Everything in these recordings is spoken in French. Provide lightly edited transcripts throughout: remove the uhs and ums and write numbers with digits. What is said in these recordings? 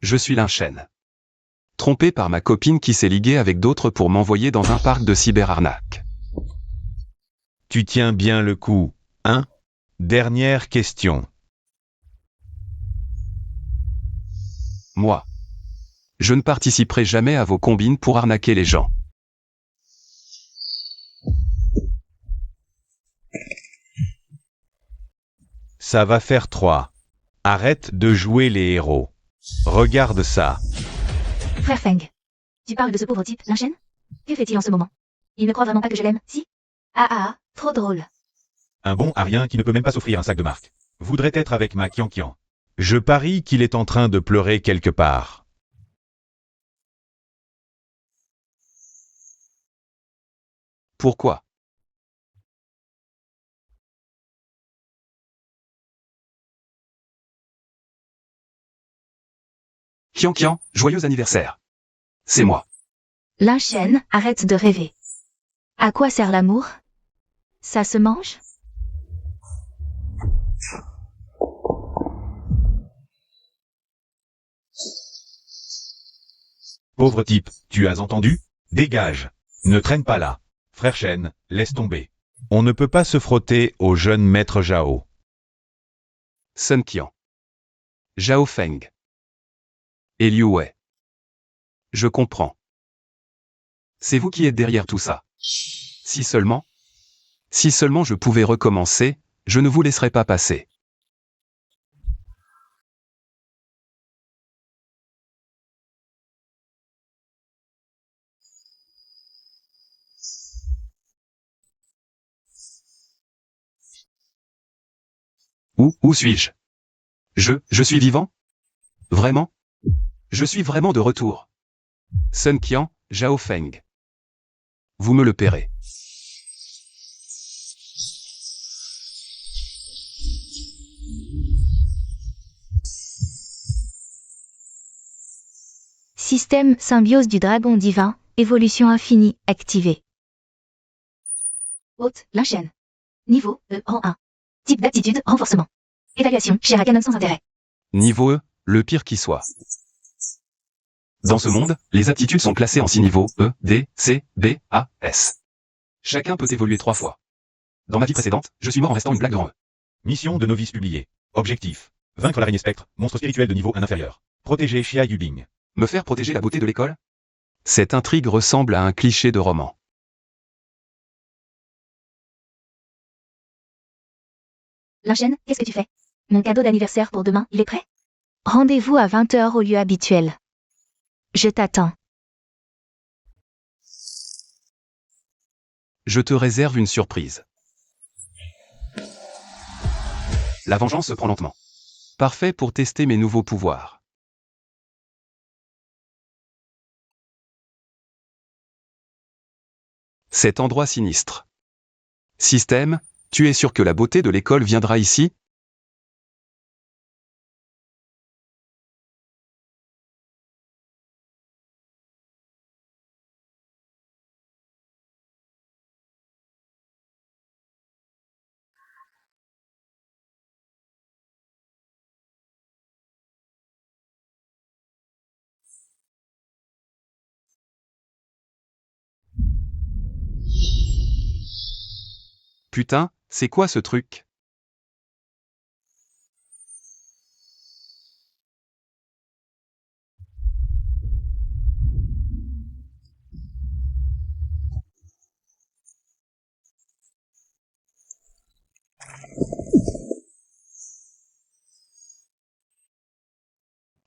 Je suis Linchen. Trompé par ma copine qui s'est liguée avec d'autres pour m'envoyer dans un parc de cyberarnaque. Tu tiens bien le coup, hein? Dernière question. Moi. Je ne participerai jamais à vos combines pour arnaquer les gens. Ça va faire 3. Arrête de jouer les héros. Regarde ça. Frère Feng. Tu parles de ce pauvre type, Linchen? Que fait-il en ce moment? Il ne croit vraiment pas que je l'aime, si? Ah, trop drôle. Un bon arien qui ne peut même pas s'offrir un sac de marque. Voudrait être avec ma Kian. Je parie qu'il est en train de pleurer quelque part. Pourquoi? Kian, joyeux anniversaire. C'est moi. Linchen, arrête de rêver. À quoi sert l'amour? Ça se mange? Pauvre type, tu as entendu? Dégage. Ne traîne pas là. Frère Shen, laisse tomber. On ne peut pas se frotter au jeune maître Zhao. Sun Qian. Zhao Feng. Et Liu Wei. Je comprends. C'est vous qui êtes derrière tout ça. Si seulement je pouvais recommencer, je ne vous laisserais pas passer. Où suis-je? Je suis vivant? Vraiment? Je suis vraiment de retour. Sun Qian, Zhao Feng. Vous me le paierez. Système symbiose du dragon divin, évolution infinie, activé. Hôte, Linchen. Niveau, rang 1. Type d'aptitude, renforcement. Évaluation, chair à canon sans intérêt. Niveau E, le pire qui soit. Dans ce monde, les aptitudes sont classées en 6 niveaux, E, D, C, B, A, S. Chacun peut évoluer 3 fois. Dans ma vie précédente, je suis mort en restant une blague de rang E. Mission de novice publiée. Objectif. Vaincre l'araignée spectre, monstre spirituel de niveau 1 inférieur. Protéger Xia Yubing. Me faire protéger la beauté de l'école? Cette intrigue ressemble à un cliché de roman. Linchen, qu'est-ce que tu fais? Mon cadeau d'anniversaire pour demain, il est prêt? Rendez-vous à 20h au lieu habituel. Je t'attends. Je te réserve une surprise. La vengeance se prend lentement. Parfait pour tester mes nouveaux pouvoirs. Cet endroit sinistre. Système, tu es sûr que la beauté de l'école viendra ici? Putain, c'est quoi ce truc?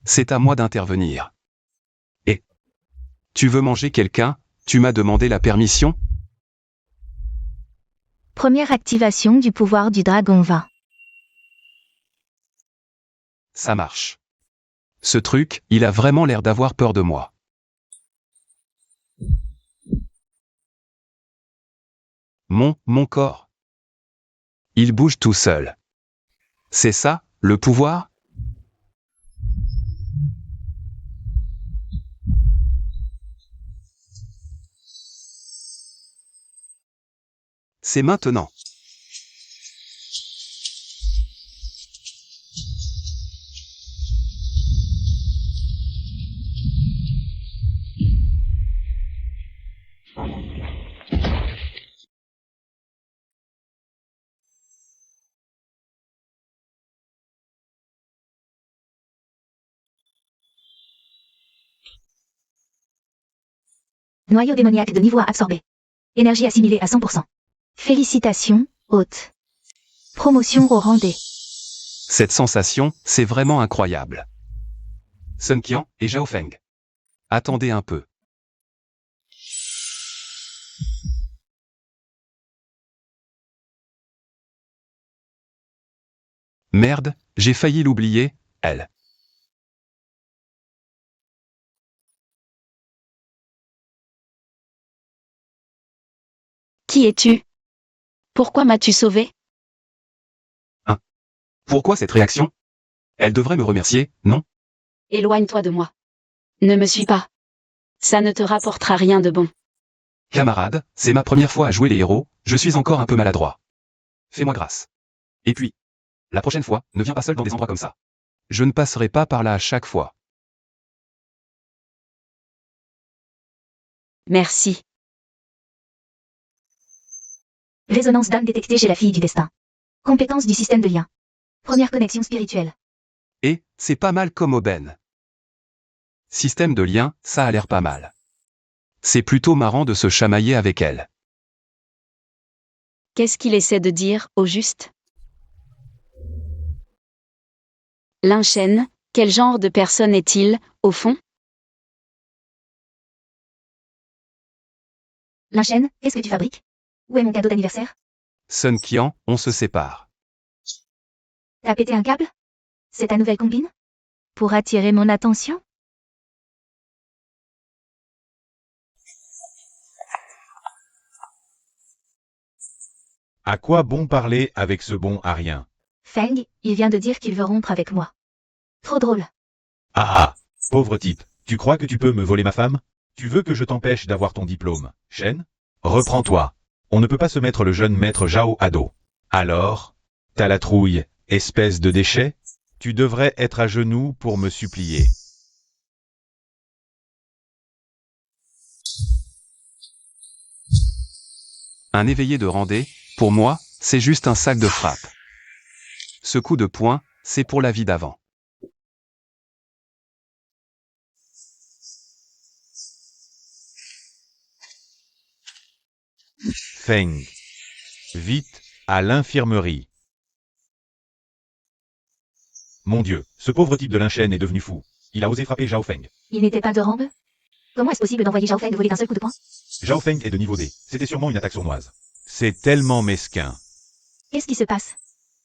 C'est à moi d'intervenir. Et tu veux manger quelqu'un? Tu m'as demandé la permission? Première activation du pouvoir du dragon 20. Ça marche. Ce truc, il a vraiment l'air d'avoir peur de moi. Mon corps. Il bouge tout seul. C'est ça, le pouvoir? C'est maintenant. Noyau démoniaque de niveau 1 absorbé. Énergie assimilée à 100%. Félicitations, hôte. Promotion au rang D. Cette sensation, c'est vraiment incroyable. Sun Qian et Zhao Feng. Attendez un peu. Merde, j'ai failli l'oublier, elle. Qui es-tu? Pourquoi m'as-tu sauvé? Pourquoi cette réaction? Elle devrait me remercier, non? Éloigne-toi de moi. Ne me suis pas. Ça ne te rapportera rien de bon. Camarade, c'est ma première fois à jouer les héros, je suis encore un peu maladroit. Fais-moi grâce. Et puis, la prochaine fois, ne viens pas seul dans des endroits comme ça. Je ne passerai pas par là à chaque fois. Merci. Résonance d'âme détectée chez la fille du destin. Compétence du système de lien. Première connexion spirituelle. Et, c'est pas mal comme aubaine. Système de lien, ça a l'air pas mal. C'est plutôt marrant de se chamailler avec elle. Qu'est-ce qu'il essaie de dire, au juste? Linchen, quel genre de personne est-il, au fond? Linchen, qu'est-ce que tu fabriques? Où est mon cadeau d'anniversaire? Sun Qian, on se sépare. T'as pété un câble? C'est ta nouvelle combine? Pour attirer mon attention? À quoi bon parler avec ce bon à rien? Feng, il vient de dire qu'il veut rompre avec moi. Trop drôle. Ah ah, pauvre type, tu crois que tu peux me voler ma femme? Tu veux que je t'empêche d'avoir ton diplôme, Shen? Reprends-toi. On ne peut pas se mettre le jeune maître Zhao à dos. Alors? T'as la trouille, espèce de déchet? Tu devrais être à genoux pour me supplier. Un éveillé de Randé, pour moi, c'est juste un sac de frappe. Ce coup de poing, c'est pour la vie d'avant. Feng. Vite, à l'infirmerie. Mon Dieu, ce pauvre type de Linchen est devenu fou. Il a osé frapper Zhao Feng. Il n'était pas de rambe? Comment est-ce possible d'envoyer Zhao Feng voler d'un seul coup de poing? Zhao Feng est de niveau D. C'était sûrement une attaque sournoise. C'est tellement mesquin. Qu'est-ce qui se passe?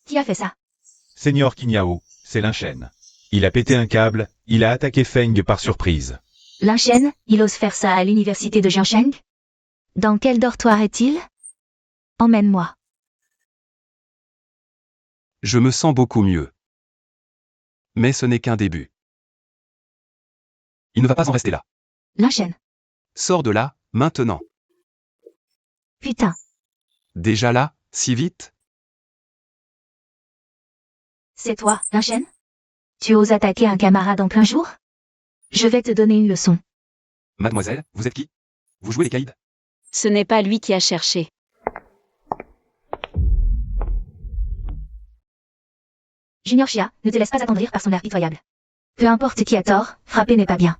Qui a fait ça? Seigneur Qinyao, c'est Linchen. Il a pété un câble, il a attaqué Feng par surprise. Linchen, il ose faire ça à l'université de Jiansheng? Dans quel dortoir est-il? Emmène-moi. Je me sens beaucoup mieux. Mais ce n'est qu'un début. Il ne va pas en rester là. Linchen. Sors de là, maintenant. Putain. Déjà là, si vite? C'est toi, Linchen? Tu oses attaquer un camarade en plein jour? Je vais te donner une leçon. Mademoiselle, vous êtes qui? Vous jouez les caïds? Ce n'est pas lui qui a cherché. Junior Chia, ne te laisse pas attendrir par son air pitoyable. Peu importe qui a tort, frapper n'est pas bien.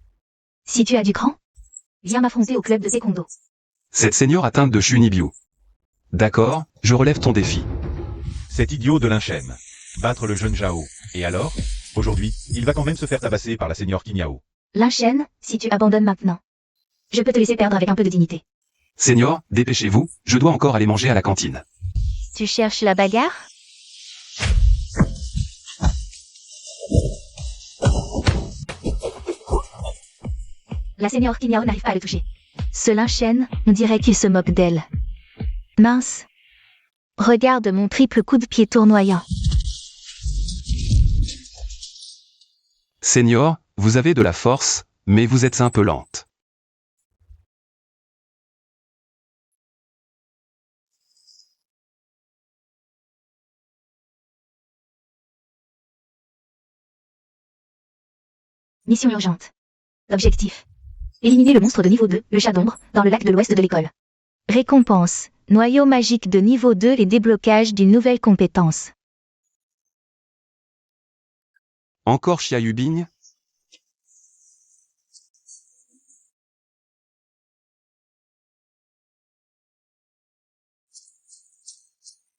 Si tu as du cran, viens m'affronter au club de taekwondo. Cette seigneur atteinte de Shunibyu. D'accord, je relève ton défi. Cet idiot de Linchen. Battre le jeune Zhao. Et alors? Aujourd'hui, il va quand même se faire tabasser par la seigneur Qinyao. Linchen, si tu abandonnes maintenant, je peux te laisser perdre avec un peu de dignité. Seigneur, dépêchez-vous, je dois encore aller manger à la cantine. Tu cherches la bagarre? La seigneur Qinyao n'arrive pas à le toucher. Ce Linchen, on dirait qu'il se moque d'elle. Mince. Regarde mon triple coup de pied tournoyant. Seigneur, vous avez de la force, mais vous êtes un peu lente. Mission urgente. Objectif. Éliminer le monstre de niveau 2, le chat d'ombre, dans le lac de l'ouest de l'école. Récompense. Noyau magique de niveau 2 et déblocage d'une nouvelle compétence. Encore Xia Yubing?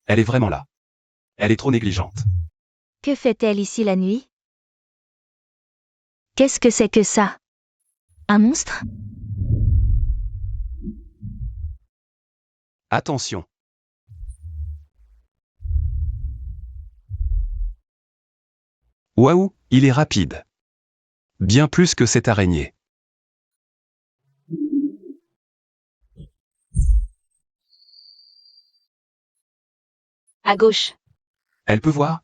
Elle est vraiment là. Elle est trop négligente. Que fait-elle ici la nuit? Qu'est-ce que c'est que ça? Un monstre? Attention. Waouh, il est rapide. Bien plus que cette araignée. À gauche. Elle peut voir?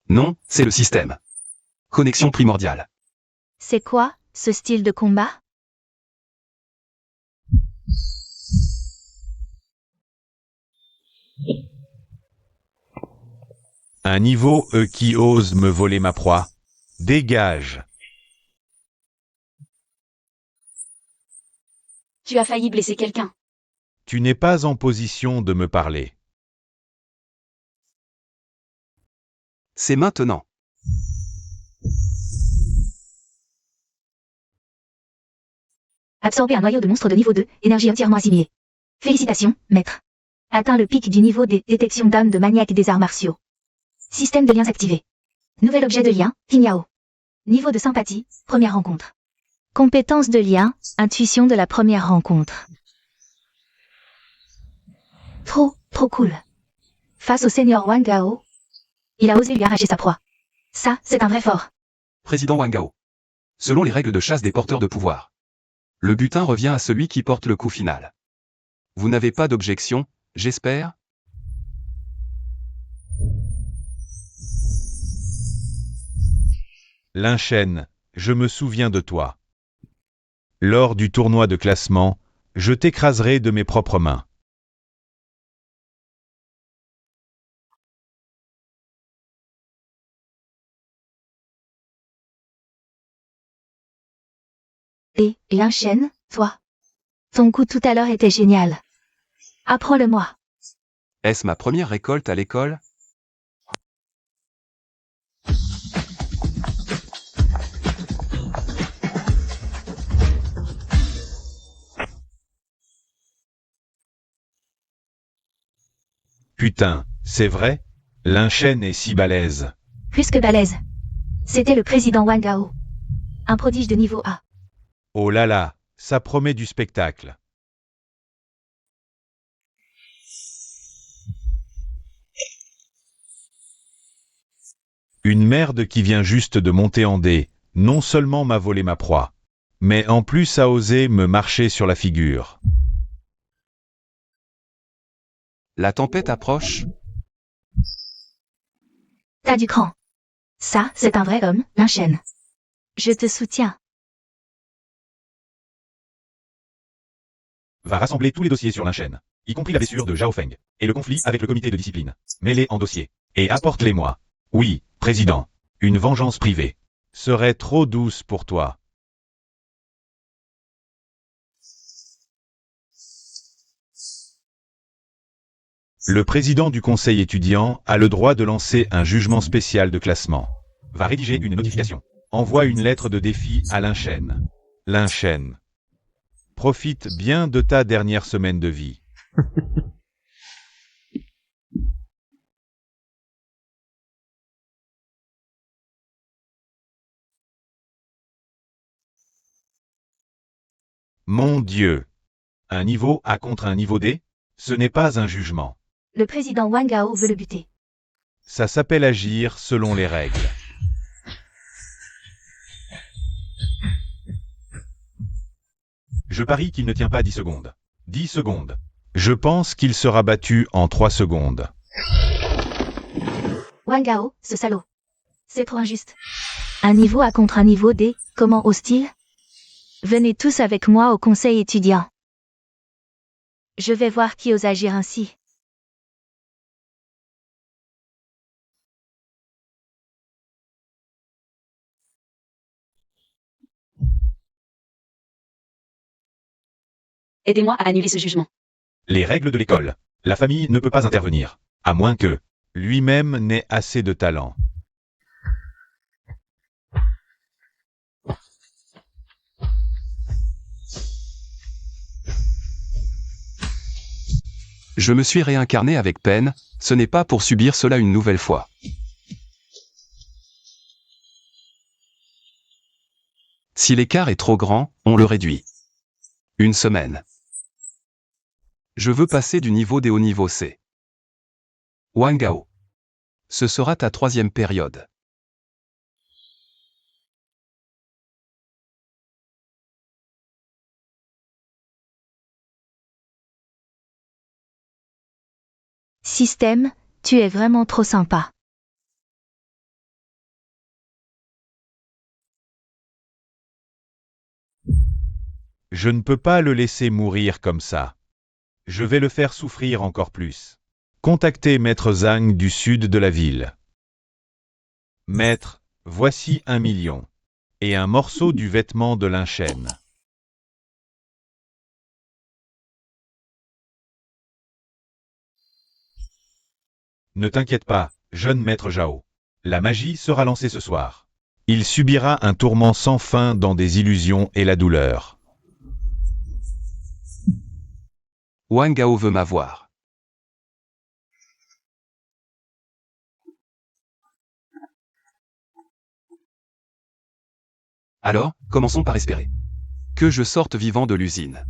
Non, c'est le système. Connexion primordiale. C'est quoi, ce style de combat? Un niveau E qui ose me voler ma proie. Dégage. Tu as failli blesser quelqu'un. Tu n'es pas en position de me parler. C'est maintenant. Absorber un noyau de monstre de niveau 2, énergie entièrement assimilée. Félicitations, maître. Atteint le pic du niveau des détections d'âmes de maniaque des arts martiaux. Système de liens activé. Nouvel objet de lien, Pignao. Niveau de sympathie, première rencontre. Compétence de lien, intuition de la première rencontre. Trop cool. Face au seigneur Wang Gao, il a osé lui arracher sa proie. Ça, c'est un vrai fort. Président Wang Gao. Selon les règles de chasse des porteurs de pouvoir, le butin revient à celui qui porte le coup final. Vous n'avez pas d'objection, j'espère? Linchen, je me souviens de toi. Lors du tournoi de classement, je t'écraserai de mes propres mains. Et Linchen, toi. Ton coup tout à l'heure était génial. Apprends-le-moi. Est-ce ma première récolte à l'école? Putain, c'est vrai? Linchen est si balèze. Plus que balèze. C'était le président Wang Gao. Un prodige de niveau A. Oh là là, ça promet du spectacle. Une merde qui vient juste de monter en D, non seulement m'a volé ma proie, mais en plus a osé me marcher sur la figure. La tempête approche? T'as du cran. Ça, c'est un vrai homme, Linchen. Je te soutiens. Va rassembler tous les dossiers sur Linchen, y compris la blessure de Zhao Feng, et le conflit avec le comité de discipline. Mets-les en dossier. Et apporte-les-moi. Oui, président. Une vengeance privée. Serait trop douce pour toi. Le président du conseil étudiant a le droit de lancer un jugement spécial de classement. Va rédiger une notification. Envoie une lettre de défi à Linchen. Linchen. Profite bien de ta dernière semaine de vie. Mon Dieu. Un niveau A contre un niveau D? Ce n'est pas un jugement. Le président Wang Gao veut le buter. Ça s'appelle agir selon les règles. Je parie qu'il ne tient pas 10 secondes. 10 secondes. Je pense qu'il sera battu en 3 secondes. Wang Gao, ce salaud. C'est trop injuste. Un niveau A contre un niveau D, comment ose-t-il? Venez tous avec moi au conseil étudiant. Je vais voir qui ose agir ainsi. Aidez-moi à annuler ce jugement. Les règles de l'école. La famille ne peut pas intervenir, à moins que lui-même n'ait assez de talent. Je me suis réincarné avec peine, Ce n'est pas pour subir cela une nouvelle fois. Si l'écart est trop grand, on le réduit. Une semaine. Je veux passer du niveau D au niveau C. Wangao. Ce sera ta 3e période. Système, tu es vraiment trop sympa. Je ne peux pas le laisser mourir comme ça. Je vais le faire souffrir encore plus. Contactez Maître Zhang du sud de la ville. Maître, voici 1 million. Et un morceau du vêtement de Linchen. Ne t'inquiète pas, jeune maître Zhao. La magie sera lancée ce soir. Il subira un tourment sans fin dans des illusions et la douleur. Wangao veut m'avoir. Alors, commençons par espérer. Que je sorte vivant de l'usine.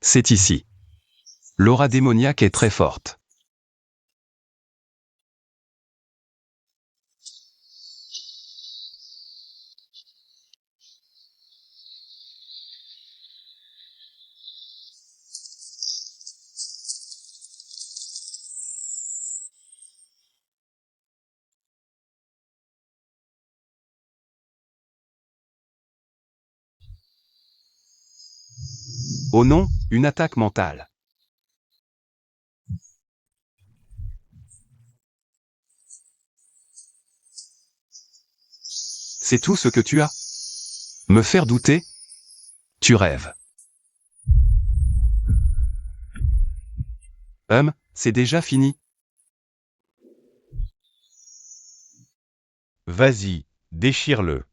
C'est ici. L'aura démoniaque est très forte. Oh non, une attaque mentale. C'est tout ce que tu as? Me faire douter? Tu rêves. C'est déjà fini. Vas-y, déchire-le.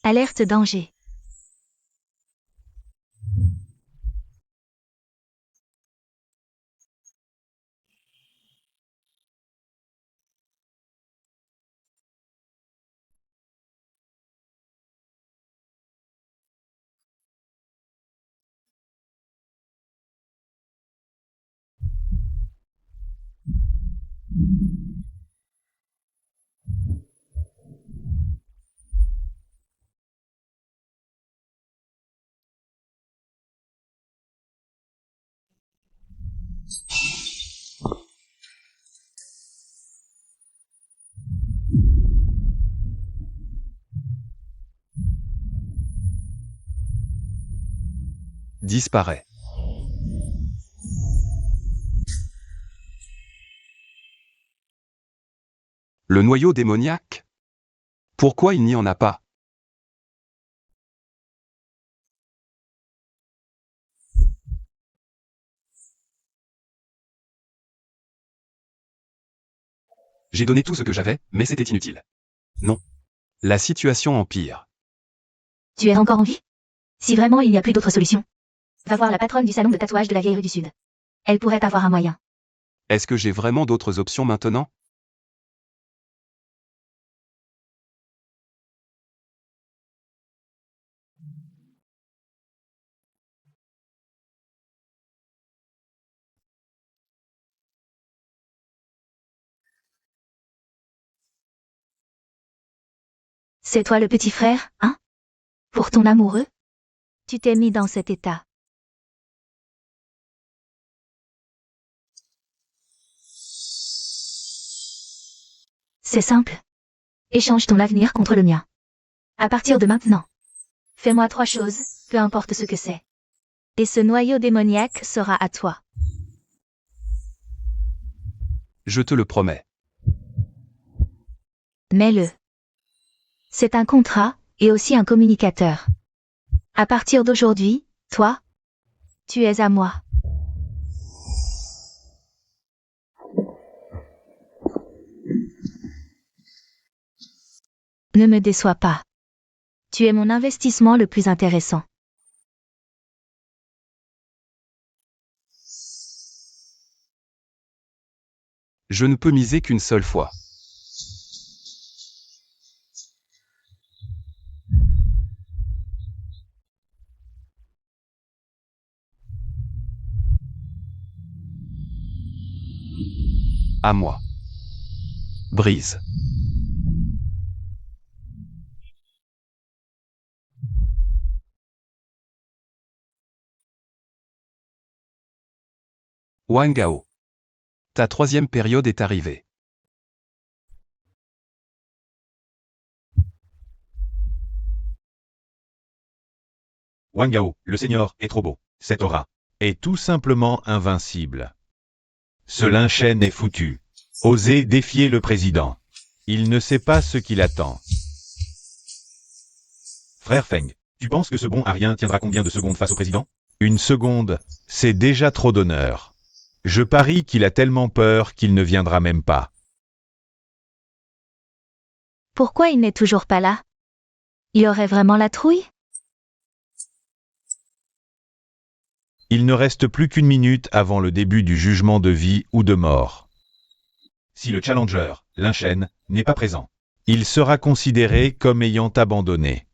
Alerte danger. Disparaît. Le noyau démoniaque? Pourquoi il n'y en a pas? J'ai donné tout ce que j'avais, mais c'était inutile. Non. La situation empire. Tu es encore en vie? Si vraiment il n'y a plus d'autre solution, va voir la patronne du salon de tatouage de la vieille rue du Sud. Elle pourrait avoir un moyen. Est-ce que j'ai vraiment d'autres options maintenant? C'est toi le petit frère, hein? Pour ton amoureux? Tu t'es mis dans cet état. C'est simple. Échange ton avenir contre le mien. À partir de maintenant. Fais-moi 3 choses, peu importe ce que c'est. Et ce noyau démoniaque sera à toi. Je te le promets. Mets-le. C'est un contrat, et aussi un communicateur. À partir d'aujourd'hui, toi, tu es à moi. Ne me déçois pas. Tu es mon investissement le plus intéressant. Je ne peux miser qu'une seule fois. À moi. Brise. Wang Gao. Ta troisième période est arrivée. Wang Gao, le Seigneur, est trop beau. Cette aura est tout simplement invincible. Ce Lin Shen est foutu. Osez défier le président. Il ne sait pas ce qu'il attend. Frère Feng, tu penses que ce bon Arien tiendra combien de secondes face au président? Une seconde, c'est déjà trop d'honneur. Je parie qu'il a tellement peur qu'il ne viendra même pas. Pourquoi il n'est toujours pas là? Il aurait vraiment la trouille? Il ne reste plus qu'une minute avant le début du jugement de vie ou de mort. Si le challenger, Lin Shen, n'est pas présent, il sera considéré comme ayant abandonné.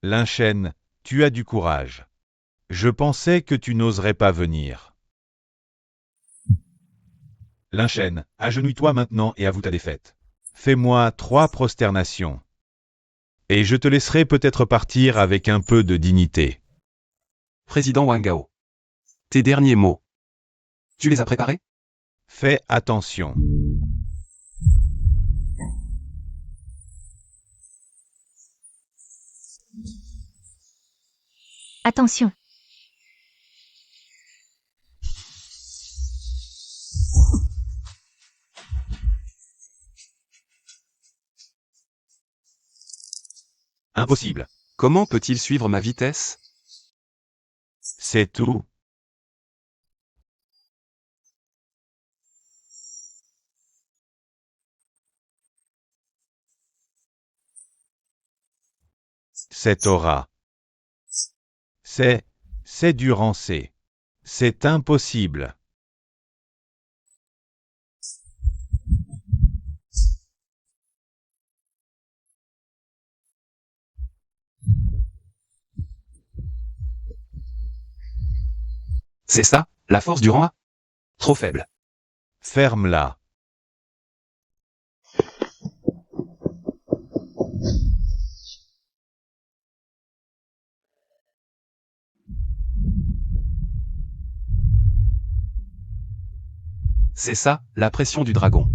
Lin Shen, tu as du courage. Je pensais que tu n'oserais pas venir. Lin Shen, agenouille-toi maintenant et avoue ta défaite. Fais-moi 3 prosternations. Et je te laisserai peut-être partir avec un peu de dignité. Président Wang Gao. Tes derniers mots. Tu les as préparés? Fais attention. Attention. Impossible. Comment peut-il suivre ma vitesse? C'est tout. Cette aura. C'est du rancé. C'est impossible. C'est ça, la force du roi? Trop faible. Ferme-la. C'est ça, la pression du dragon.